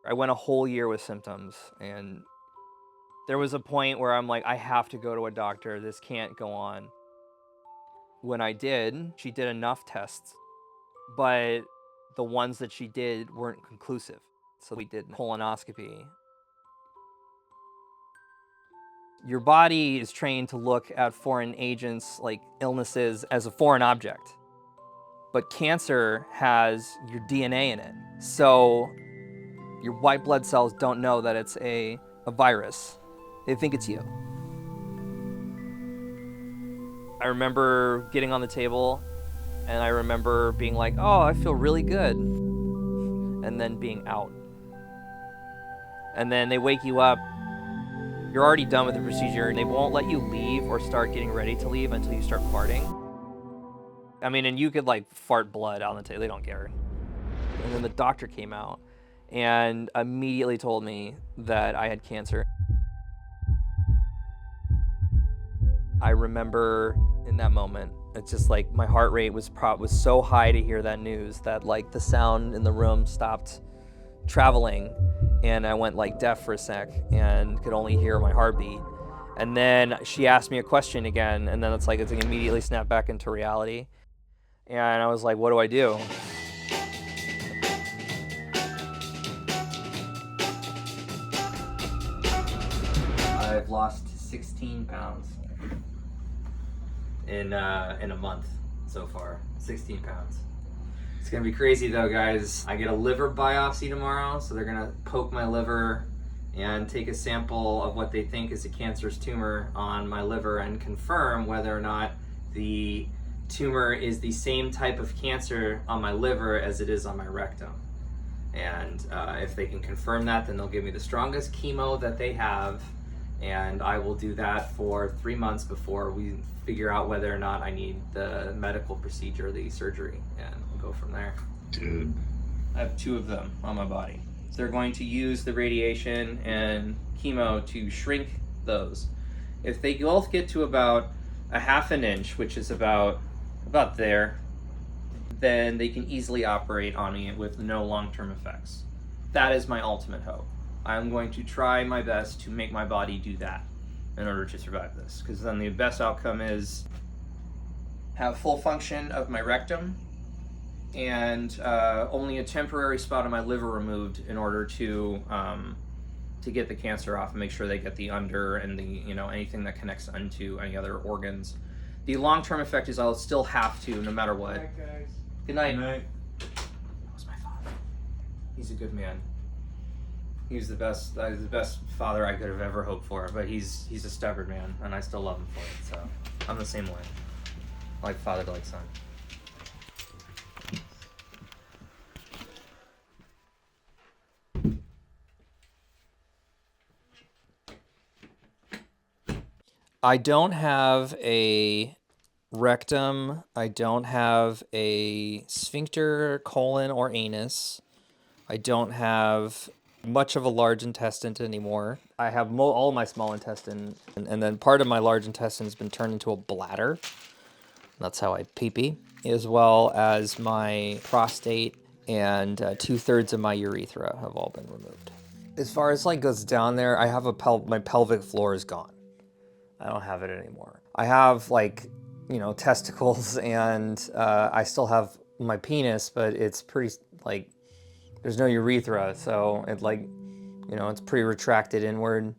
I went a whole year with symptoms, and there was a point where I'm like, I have to go to a doctor. This can't go on. When I did, she did enough tests, but the ones that she did weren't conclusive. So we did colonoscopy. Your body is trained to look at foreign agents like illnesses as a foreign object. But cancer has your DNA in it. So your white blood cells don't know that it's a virus. They think it's you. I remember getting on the table and I remember being like, oh, I feel really good. And then being out. And then they wake you up. You're already done with the procedure and they won't let you leave or start getting ready to leave until you start farting. I mean, and you could like fart blood on the table. They don't care. And then the doctor came out and immediately told me that I had cancer. I remember in that moment, it's just like my heart rate was so high to hear that news that like the sound in the room stopped traveling, and I went like deaf for a sec and could only hear my heartbeat. And then she asked me a question again, and then it's like immediately snapped back into reality. And I was like, what do I do? I've lost 16 pounds in a month so far. 16 pounds. It's gonna be crazy though, guys. I get a liver biopsy tomorrow, so they're gonna poke my liver and take a sample of what they think is a cancerous tumor on my liver and confirm whether or not the tumor is the same type of cancer on my liver as it is on my rectum. And if they can confirm that, then they'll give me the strongest chemo that they have, and I will do that for 3 months before we figure out whether or not I need the medical procedure, the surgery, and we'll go from there. Dude. I have 2 of them on my body. So they're going to use the radiation and chemo to shrink those. If they both get to about a half an inch, which is about there, then they can easily operate on me with no long-term effects. That is my ultimate hope. I'm going to try my best to make my body do that in order to survive this, because then the best outcome is have full function of my rectum and only a temporary spot on my liver removed in order to get the cancer off and make sure they get the under and the anything that connects onto any other organs. The long-term effect is I'll still have to, no matter what. Good night, guys. Good night. Good night. That was my father. He's a good man. He was the best father I could have ever hoped for, but he's a stubborn man, and I still love him for it, so I'm the same way. Like father to like son. I don't have a rectum. I don't have a sphincter, colon, or anus. I don't have much of a large intestine anymore. I have all my small intestine, and then part of my large intestine has been turned into a bladder. That's how I pee-pee, as well as my prostate and 2/3 of my urethra have all been removed. As far as like goes down there, I have my pelvic floor is gone. I don't have it anymore. I have like, testicles, and I still have my penis, but it's pretty like, there's no urethra, so it like, it's pretty retracted inward.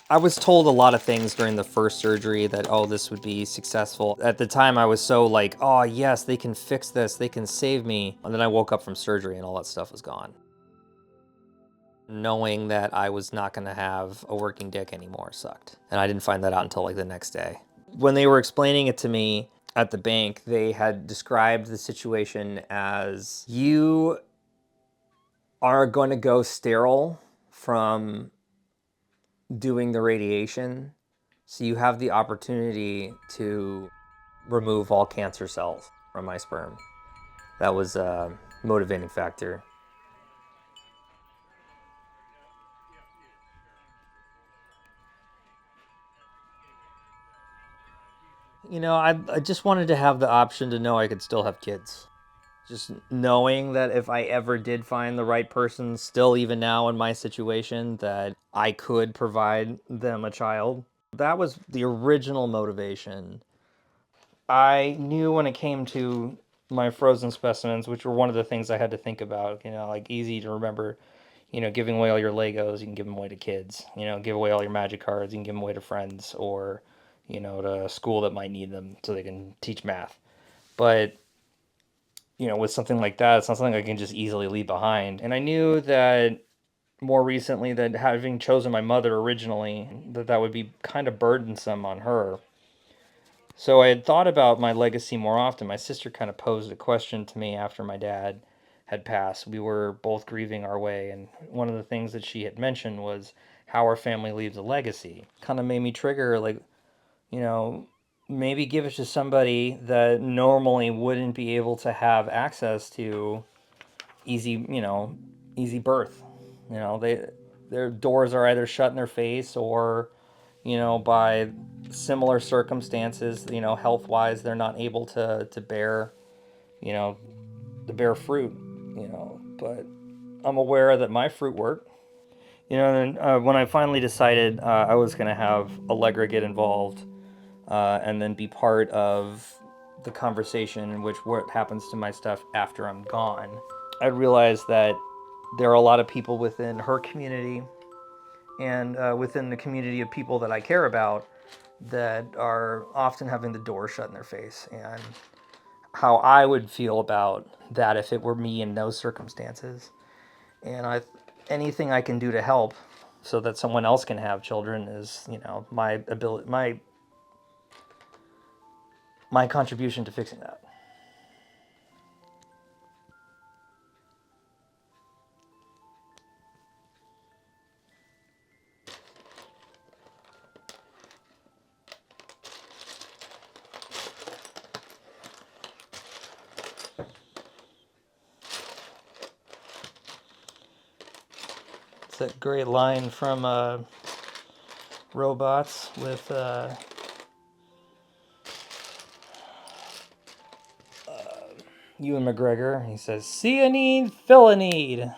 I was told a lot of things during the first surgery that, oh, this would be successful. At the time, I was so like, oh yes, they can fix this, they can save me. And then I woke up from surgery and all that stuff was gone. Knowing that I was not gonna have a working dick anymore sucked. And I didn't find that out until like the next day. When they were explaining it to me at the bank, they had described the situation as, you are going to go sterile from doing the radiation, so you have the opportunity to remove all cancer cells from my sperm. That was a motivating factor. I just wanted to have the option to know I could still have kids. just knowing that if I ever did find the right person, still even now in my situation, that I could provide them a child. That was the original motivation. I knew when it came to my frozen specimens, which were one of the things I had to think about, like easy to remember, giving away all your Legos, you can give them away to kids, give away all your magic cards, you can give them away to friends or, to a school that might need them so they can teach math. But, with something like that, it's not something I can just easily leave behind. And I knew that more recently that having chosen my mother originally, that would be kind of burdensome on her. So I had thought about my legacy more often. My sister kind of posed a question to me after my dad had passed. We were both grieving our way, and one of the things that she had mentioned was how our family leaves a legacy. Kind of made me trigger, like, you know, maybe give it to somebody that normally wouldn't be able to have access to easy, easy birth. Their doors are either shut in their face or by similar circumstances, health wise, they're not able to bear, you know, to bear fruit, But I'm aware that my fruit worked. And when I finally decided I was going to have Allegra get involved and then be part of the conversation in which what happens to my stuff after I'm gone, I realized that there are a lot of people within her community and within the community of people that I care about that are often having the door shut in their face, and how I would feel about that if it were me in those circumstances. And anything I can do to help so that someone else can have children is, my ability, my contribution to fixing that. It's that great line from Robots with Ewan McGregor. He says, "See a need, fill a need."